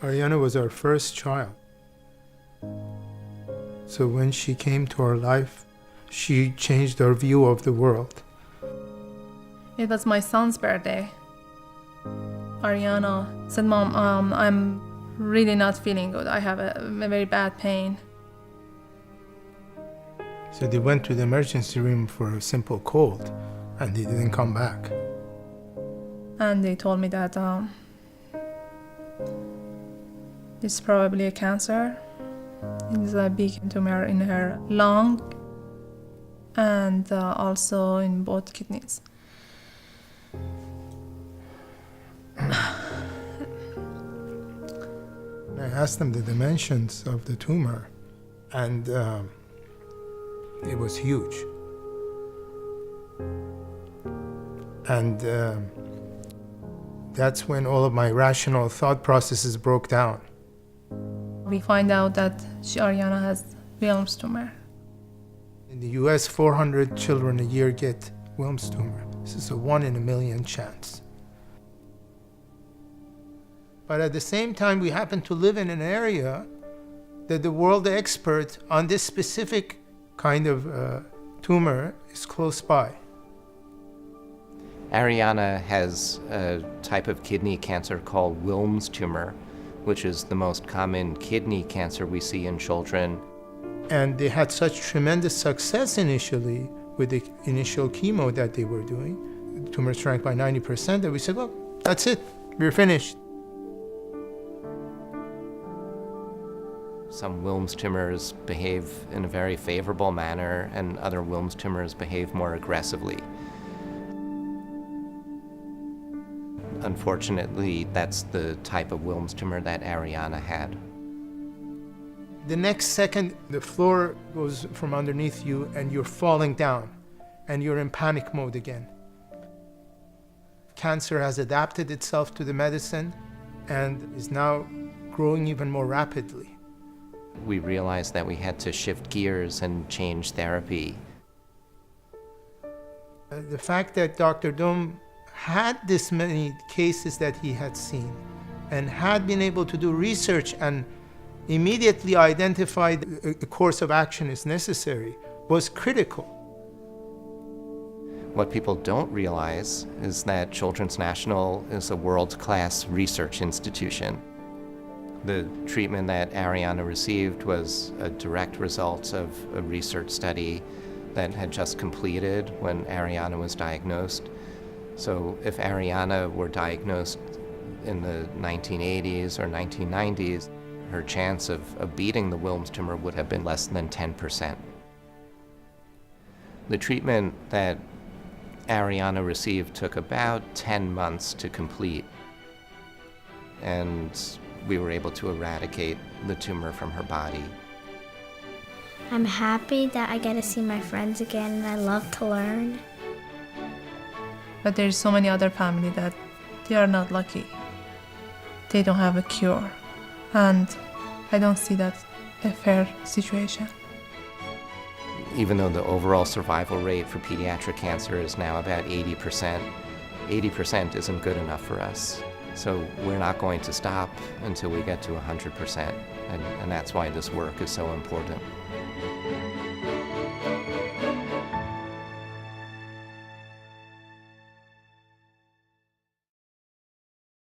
Ariana was our first child. So when she came to our life, she changed our view of the world. It was my son's birthday. Ariana said, "Mom, I'm really not feeling good. I have a very bad pain." So they went to the emergency room for a simple cold, and they didn't come back. And they told me that it's probably a cancer. It's a big tumor in her lung and also in both kidneys. I asked them the dimensions of the tumor, and it was huge. And that's when all of my rational thought processes broke down. We find out that Ariana has Wilms tumor. In the US, 400 children a year get Wilms tumor. This is a 1 in a million chance. But at the same time, we happen to live in an area that the world expert on this specific kind of tumor is close by. Ariana has a type of kidney cancer called Wilms tumor, which is the most common kidney cancer we see in children. And they had such tremendous success initially with the initial chemo that they were doing. The tumor shrank by 90% that we said, well, that's it, we're finished. Some Wilms tumors behave in a very favorable manner, and other Wilms tumors behave more aggressively. Unfortunately, that's the type of Wilms tumor that Ariana had. The next second, the floor goes from underneath you and you're falling down and you're in panic mode again. Cancer has adapted itself to the medicine and is now growing even more rapidly. We realized that we had to shift gears and change therapy. The fact that Dr. Dom had this many cases that he had seen and had been able to do research and immediately identified a course of action is necessary was critical. What people don't realize is that Children's National is a world-class research institution. The treatment that Ariana received was a direct result of a research study that had just completed when Ariana was diagnosed. So if Ariana were diagnosed in the 1980s or 1990s, her chance of beating the Wilms tumor would have been less than 10%. The treatment that Ariana received took about 10 months to complete, and we were able to eradicate the tumor from her body. I'm happy that I get to see my friends again, and I love to learn. But there's so many other families that they are not lucky. They don't have a cure. And I don't see that a fair situation. Even though the overall survival rate for pediatric cancer is now about 80%, 80% isn't good enough for us. So we're not going to stop until we get to 100%. And that's why this work is so important.